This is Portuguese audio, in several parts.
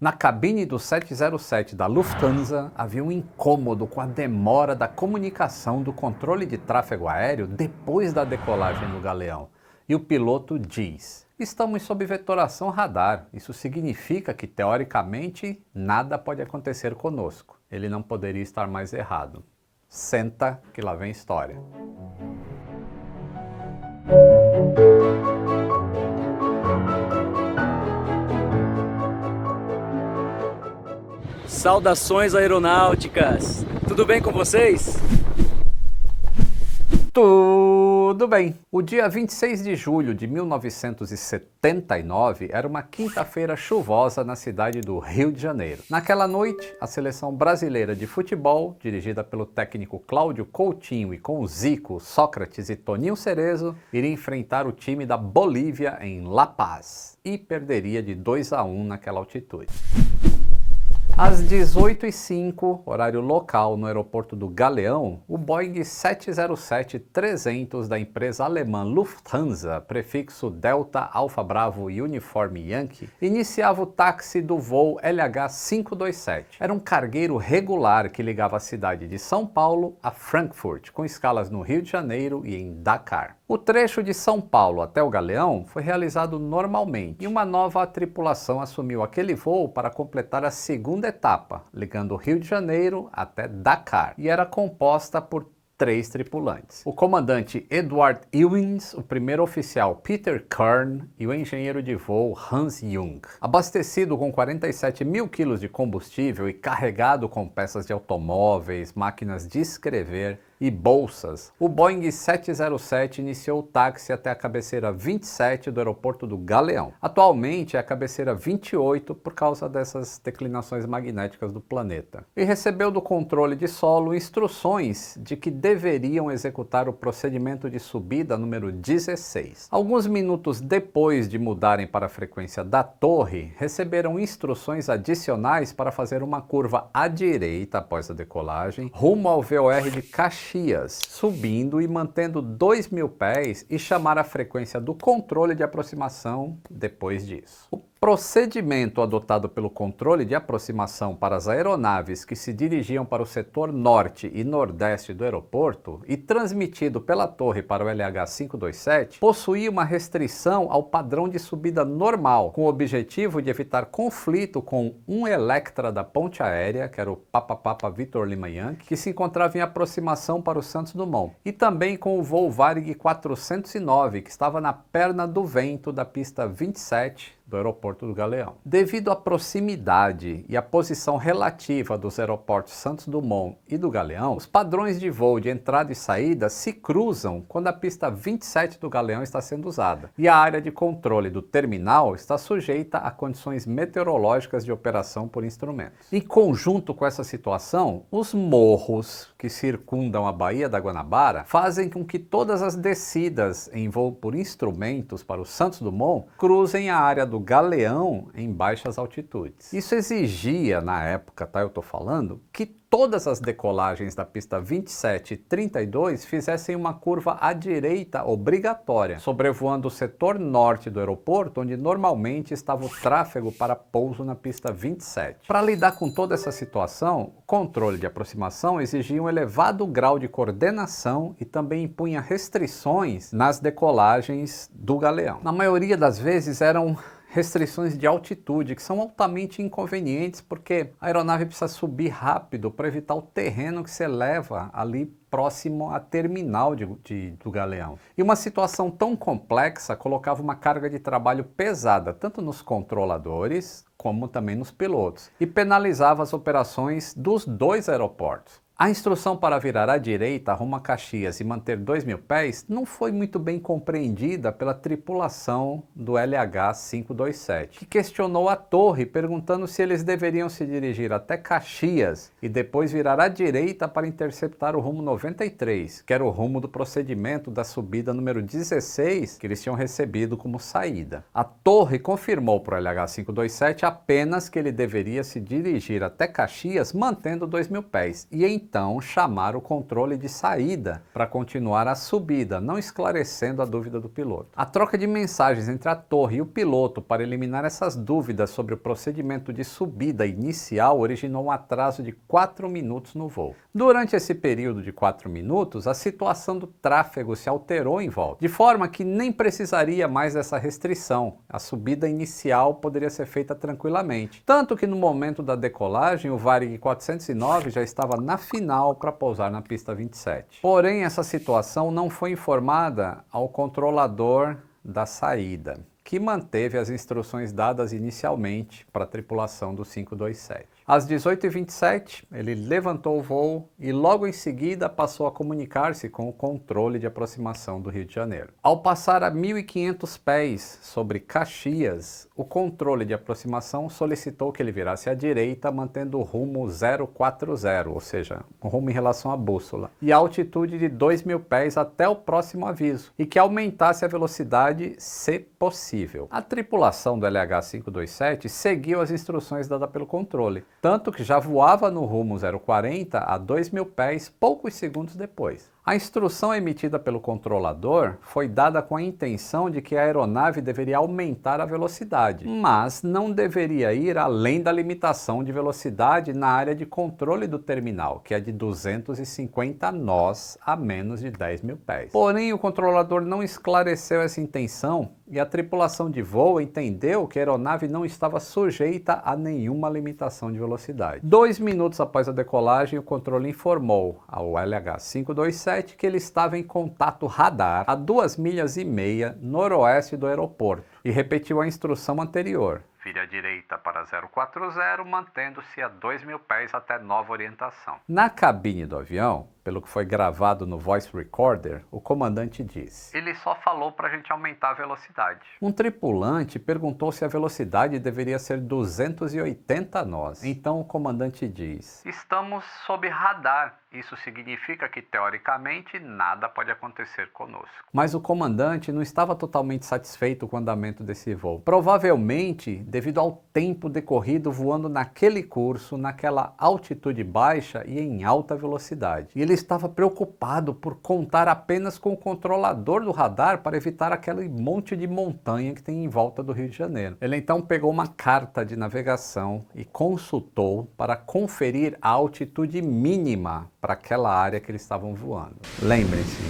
Na cabine do 707 da Lufthansa havia um incômodo com a demora da comunicação do controle de tráfego aéreo depois da decolagem do galeão. E o piloto diz: "Estamos sob vetoração radar. Isso significa que, teoricamente, nada pode acontecer conosco." Ele não poderia estar mais errado. Senta que lá vem história. Saudações aeronáuticas! Tudo bem com vocês? Tudo bem. O dia 26 de julho de 1979 era uma quinta-feira chuvosa na cidade do Rio de Janeiro. Naquela noite, a seleção brasileira de futebol, dirigida pelo técnico Cláudio Coutinho e com o Zico, Sócrates e Toninho Cerezo, iria enfrentar o time da Bolívia em La Paz e perderia de 2-1 naquela altitude. Às 18h05, horário local no aeroporto do Galeão, o Boeing 707-300 da empresa alemã Lufthansa, prefixo Delta Alfa Bravo Uniforme Yankee, iniciava o táxi do voo LH527. Era um cargueiro regular que ligava a cidade de São Paulo a Frankfurt, com escalas no Rio de Janeiro e em Dakar. O trecho de São Paulo até o Galeão foi realizado normalmente e uma nova tripulação assumiu aquele voo para completar a segunda etapa, ligando o Rio de Janeiro até Dakar, e era composta por 3 tripulantes: o comandante Edward Ewings, o primeiro oficial Peter Kern e o engenheiro de voo Hans Jung. Abastecido com 47 mil quilos de combustível e carregado com peças de automóveis, máquinas de escrever e bolsas, o Boeing 707 iniciou o táxi até a cabeceira 27 do aeroporto do Galeão. Atualmente é a cabeceira 28 por causa dessas declinações magnéticas do planeta. E recebeu do controle de solo instruções de que deveriam executar o procedimento de subida número 16. Alguns minutos depois de mudarem para a frequência da torre, receberam instruções adicionais para fazer uma curva à direita após a decolagem, rumo ao VOR de Caxias, subindo e mantendo 2.000 pés e chamar a frequência do controle de aproximação depois disso. O procedimento adotado pelo controle de aproximação para as aeronaves que se dirigiam para o setor norte e nordeste do aeroporto e transmitido pela torre para o LH527 possuía uma restrição ao padrão de subida normal, com o objetivo de evitar conflito com um Electra da ponte aérea, que era o Papa Victor Lima Yankee, que se encontrava em aproximação para o Santos Dumont, e também com o voo Varig 409, que estava na perna do vento da pista 27 do aeroporto do Galeão. Devido à proximidade e à posição relativa dos aeroportos Santos Dumont e do Galeão, os padrões de voo de entrada e saída se cruzam quando a pista 27 do Galeão está sendo usada, e a área de controle do terminal está sujeita a condições meteorológicas de operação por instrumentos. Em conjunto com essa situação, os morros que circundam a Baía da Guanabara fazem com que todas as descidas em voo por instrumentos para o Santos Dumont cruzem a área do Galeão em baixas altitudes. Isso exigia, na época, eu tô falando, que todas as decolagens da pista 27 e 32 fizessem uma curva à direita obrigatória, sobrevoando o setor norte do aeroporto, onde normalmente estava o tráfego para pouso na pista 27. Para lidar com toda essa situação, o controle de aproximação exigia um elevado grau de coordenação e também impunha restrições nas decolagens do Galeão. Na maioria das vezes eram restrições de altitude, que são altamente inconvenientes porque a aeronave precisa subir rápido para evitar o terreno que se eleva ali próximo à terminal do Galeão. E uma situação tão complexa colocava uma carga de trabalho pesada, tanto nos controladores como também nos pilotos, e penalizava as operações dos 2 aeroportos. A instrução para virar à direita rumo a Caxias e manter 2.000 pés não foi muito bem compreendida pela tripulação do LH527, que questionou a torre perguntando se eles deveriam se dirigir até Caxias e depois virar à direita para interceptar o rumo 93, que era o rumo do procedimento da subida número 16 que eles tinham recebido como saída. A torre confirmou para o LH527 apenas que ele deveria se dirigir até Caxias mantendo 2.000 pés e em então chamar o controle de saída para continuar a subida, não esclarecendo a dúvida do piloto. A troca de mensagens entre a torre e o piloto para eliminar essas dúvidas sobre o procedimento de subida inicial originou um atraso de 4 minutos no voo. Durante esse período de 4 minutos, a situação do tráfego se alterou em volta, de forma que nem precisaria mais dessa restrição. A subida inicial poderia ser feita tranquilamente. Tanto que no momento da decolagem, o Varig 409 já estava na final para pousar na pista 27. Porém, essa situação não foi informada ao controlador da saída, que manteve as instruções dadas inicialmente para a tripulação do 527. Às 18h27, ele levantou o voo e logo em seguida passou a comunicar-se com o controle de aproximação do Rio de Janeiro. Ao passar a 1.500 pés sobre Caxias, o controle de aproximação solicitou que ele virasse à direita, mantendo o rumo 040, ou seja, o rumo em relação à bússola, e a altitude de 2.000 pés até o próximo aviso, e que aumentasse a velocidade se possível. A tripulação do LH-527 seguiu as instruções dadas pelo controle, tanto que já voava no rumo 040 a 2.000 pés poucos segundos depois. A instrução emitida pelo controlador foi dada com a intenção de que a aeronave deveria aumentar a velocidade, mas não deveria ir além da limitação de velocidade na área de controle do terminal, que é de 250 nós a menos de 10.000 pés. Porém, o controlador não esclareceu essa intenção e a tripulação de voo entendeu que a aeronave não estava sujeita a nenhuma limitação de velocidade. 2 minutos após a decolagem, o controle informou ao LH-527 que ele estava em contato radar a 2,5 milhas noroeste do aeroporto e repetiu a instrução anterior. Vire à direita para 040, mantendo-se a 2.000 pés até nova orientação. Na cabine do avião, pelo que foi gravado no voice recorder, o comandante disse: "Ele só falou para a gente aumentar a velocidade." Um tripulante perguntou se a velocidade deveria ser 280 nós. Então o comandante diz: "Estamos sob radar. Isso significa que, teoricamente, nada pode acontecer conosco." Mas o comandante não estava totalmente satisfeito com o andamento desse voo. Provavelmente devido ao tempo decorrido voando naquele curso, naquela altitude baixa e em alta velocidade. E ele estava preocupado por contar apenas com o controlador do radar para evitar aquele monte de montanha que tem em volta do Rio de Janeiro. Ele então pegou uma carta de navegação e consultou para conferir a altitude mínima para aquela área que eles estavam voando. Lembre-se,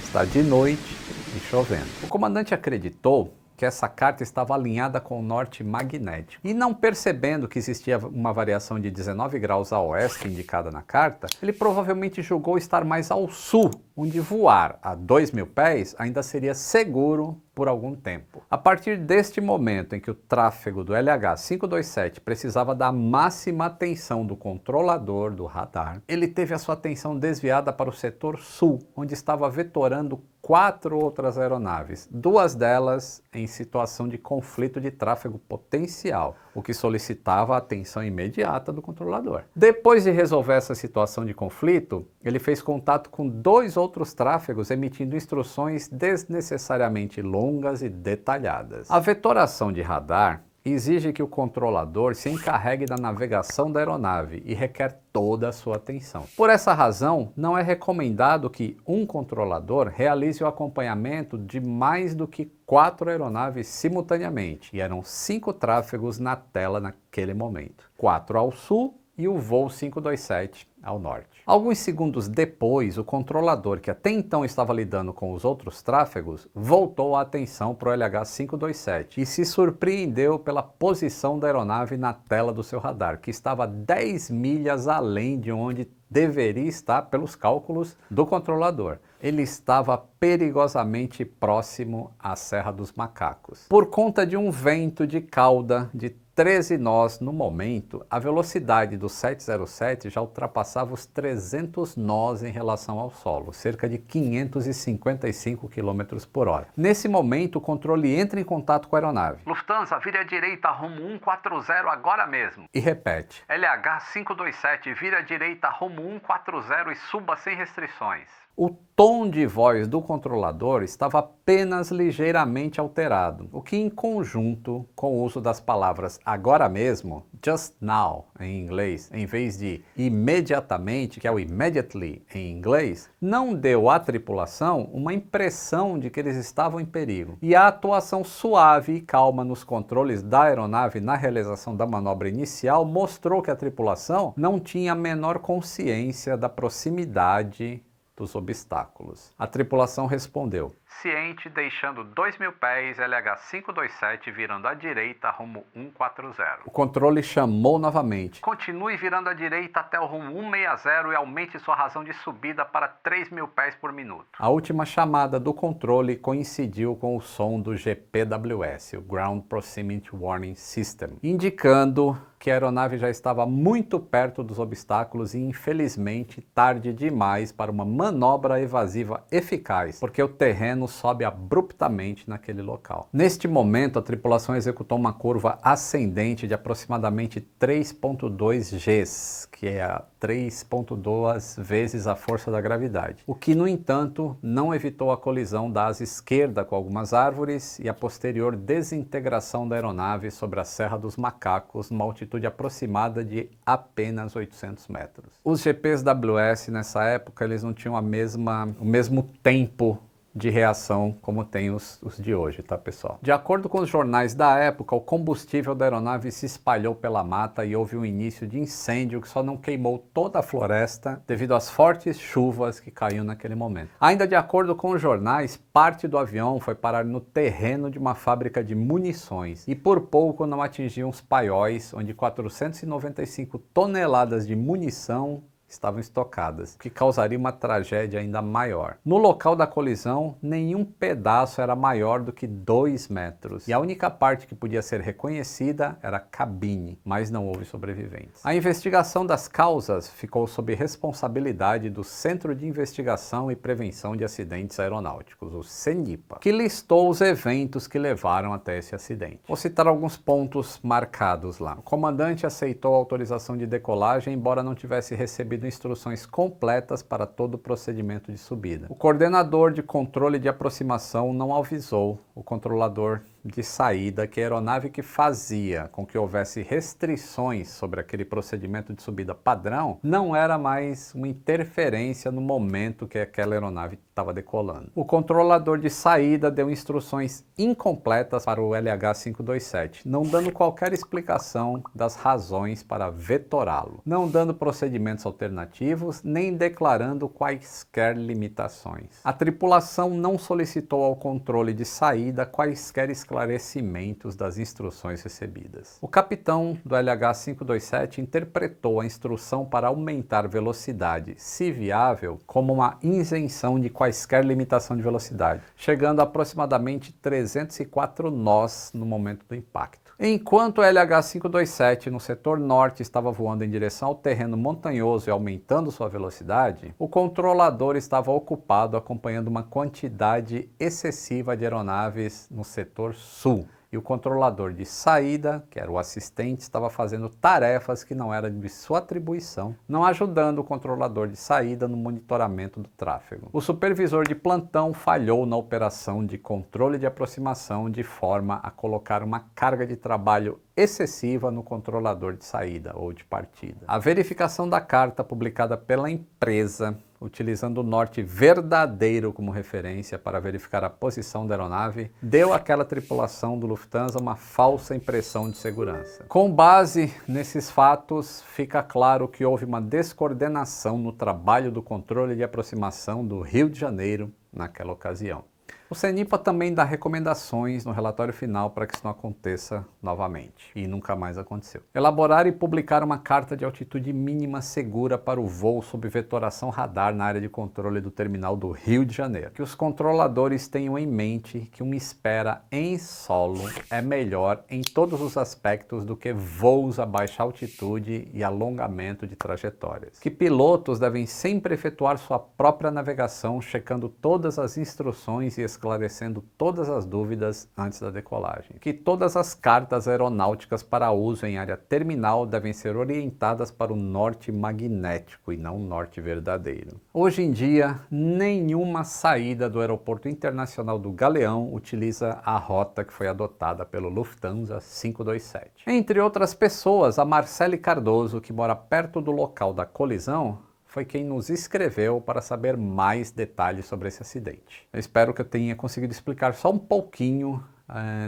está de noite e chovendo. O comandante acreditou que essa carta estava alinhada com o norte magnético. E não percebendo que existia uma variação de 19 graus a oeste indicada na carta, ele provavelmente julgou estar mais ao sul, onde voar a 2.000 pés ainda seria seguro por algum tempo. A partir deste momento em que o tráfego do LH-527 precisava da máxima atenção do controlador do radar, ele teve a sua atenção desviada para o setor sul, onde estava vetorando 4 outras aeronaves, 2 delas em situação de conflito de tráfego potencial, o que solicitava a atenção imediata do controlador. Depois de resolver essa situação de conflito, ele fez contato com 2 outros tráfegos emitindo instruções desnecessariamente longas e detalhadas. A vetoração de radar exige que o controlador se encarregue da navegação da aeronave e requer toda a sua atenção. Por essa razão, não é recomendado que um controlador realize o acompanhamento de mais do que 4 aeronaves simultaneamente, e eram 5 tráfegos na tela naquele momento. 4 ao sul e o voo 527 ao norte. Alguns segundos depois, o controlador, que até então estava lidando com os outros tráfegos, voltou a atenção para o LH-527 e se surpreendeu pela posição da aeronave na tela do seu radar, que estava 10 milhas além de onde deveria estar pelos cálculos do controlador. Ele estava perigosamente próximo à Serra dos Macacos. Por conta de um vento de cauda de 13 nós no momento, a velocidade do 707 já ultrapassava os 300 nós em relação ao solo, cerca de 555 km por hora. Nesse momento, o controle entra em contato com a aeronave. Lufthansa, vire à direita, rumo 140 agora mesmo. E repete. LH-527, vire à direita, rumo 140 e suba sem restrições. O tom de voz do controlador estava apenas ligeiramente alterado, o que em conjunto com o uso das palavras agora mesmo, just now em inglês, em vez de imediatamente, que é o immediately em inglês, não deu à tripulação uma impressão de que eles estavam em perigo. E a atuação suave e calma nos controles da aeronave na realização da manobra inicial mostrou que a tripulação não tinha a menor consciência da proximidade dos obstáculos. A tripulação respondeu: ciente, deixando 2.000 pés, LH527 virando à direita rumo 140. O controle chamou novamente: continue virando à direita até o rumo 160 e aumente sua razão de subida para 3.000 pés por minuto. A última chamada do controle coincidiu com o som do GPWS, o Ground Proximity Warning System, indicando que a aeronave já estava muito perto dos obstáculos e, infelizmente, tarde demais para uma manobra evasiva eficaz, porque o terreno sobe abruptamente naquele local. Neste momento, a tripulação executou uma curva ascendente de aproximadamente 3,2 Gs, que é 3,2 vezes a força da gravidade, o que, no entanto, não evitou a colisão da asa esquerda com algumas árvores e a posterior desintegração da aeronave sobre a Serra dos Macacos, numa altitude aproximada de apenas 800 metros. Os GPs-WS nessa época eles não tinham o mesmo tempo de reação como tem os de hoje, tá, pessoal? De acordo com os jornais da época, o combustível da aeronave se espalhou pela mata e houve um início de incêndio que só não queimou toda a floresta devido às fortes chuvas que caíam naquele momento. Ainda de acordo com os jornais, parte do avião foi parar no terreno de uma fábrica de munições e por pouco não atingiu os paióis, onde 495 toneladas de munição estavam estocadas, o que causaria uma tragédia ainda maior. No local da colisão, nenhum pedaço era maior do que 2 metros, e a única parte que podia ser reconhecida era a cabine, mas não houve sobreviventes. A investigação das causas ficou sob responsabilidade do Centro de Investigação e Prevenção de Acidentes Aeronáuticos, o CENIPA, que listou os eventos que levaram até esse acidente. Vou citar alguns pontos marcados lá. O comandante aceitou a autorização de decolagem, embora não tivesse recebido instruções completas para todo o procedimento de subida. O coordenador de controle de aproximação não avisou o controlador de saída que a aeronave que fazia com que houvesse restrições sobre aquele procedimento de subida padrão não era mais uma interferência no momento que aquela aeronave estava decolando. O controlador de saída deu instruções incompletas para o LH527, não dando qualquer explicação das razões para vetorá-lo, não dando procedimentos alternativos, nem declarando quaisquer limitações. A tripulação não solicitou ao controle de saída quaisquer esclarecimentos das instruções recebidas. O capitão do LH527 interpretou a instrução para aumentar velocidade, se viável, como uma isenção de quaisquer limitação de velocidade, chegando a aproximadamente 304 nós no momento do impacto. Enquanto o LH527 no setor norte estava voando em direção ao terreno montanhoso e aumentando sua velocidade, o controlador estava ocupado acompanhando uma quantidade excessiva de aeronaves no setor sul. E o controlador de saída, que era o assistente, estava fazendo tarefas que não eram de sua atribuição, não ajudando o controlador de saída no monitoramento do tráfego. O supervisor de plantão falhou na operação de controle de aproximação de forma a colocar uma carga de trabalho excessiva no controlador de saída ou de partida. A verificação da carta publicada pela empresa, utilizando o norte verdadeiro como referência para verificar a posição da aeronave, deu àquela tripulação do Lufthansa uma falsa impressão de segurança. Com base nesses fatos, fica claro que houve uma descoordenação no trabalho do controle de aproximação do Rio de Janeiro naquela ocasião. O CENIPA também dá recomendações no relatório final para que isso não aconteça novamente, e nunca mais aconteceu. Elaborar e publicar uma carta de altitude mínima segura para o voo sob vetoração radar na área de controle do terminal do Rio de Janeiro. Que os controladores tenham em mente que uma espera em solo é melhor em todos os aspectos do que voos a baixa altitude e alongamento de trajetórias. Que pilotos devem sempre efetuar sua própria navegação, checando todas as instruções e esclarecendo todas as dúvidas antes da decolagem. Que todas as cartas aeronáuticas para uso em área terminal devem ser orientadas para o norte magnético e não o norte verdadeiro. Hoje em dia, nenhuma saída do Aeroporto Internacional do Galeão utiliza a rota que foi adotada pelo Lufthansa 527. Entre outras pessoas, a Marcele Cardoso, que mora perto do local da colisão, foi quem nos escreveu para saber mais detalhes sobre esse acidente. Eu espero que eu tenha conseguido explicar só um pouquinho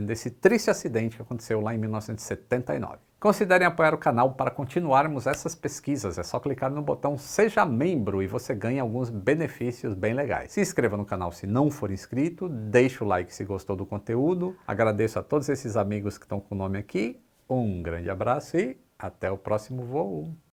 desse triste acidente que aconteceu lá em 1979. Considerem apoiar o canal para continuarmos essas pesquisas. É só clicar no botão Seja Membro e você ganha alguns benefícios bem legais. Se inscreva no canal se não for inscrito, deixe o like se gostou do conteúdo. Agradeço a todos esses amigos que estão com o nome aqui. Um grande abraço e até o próximo voo!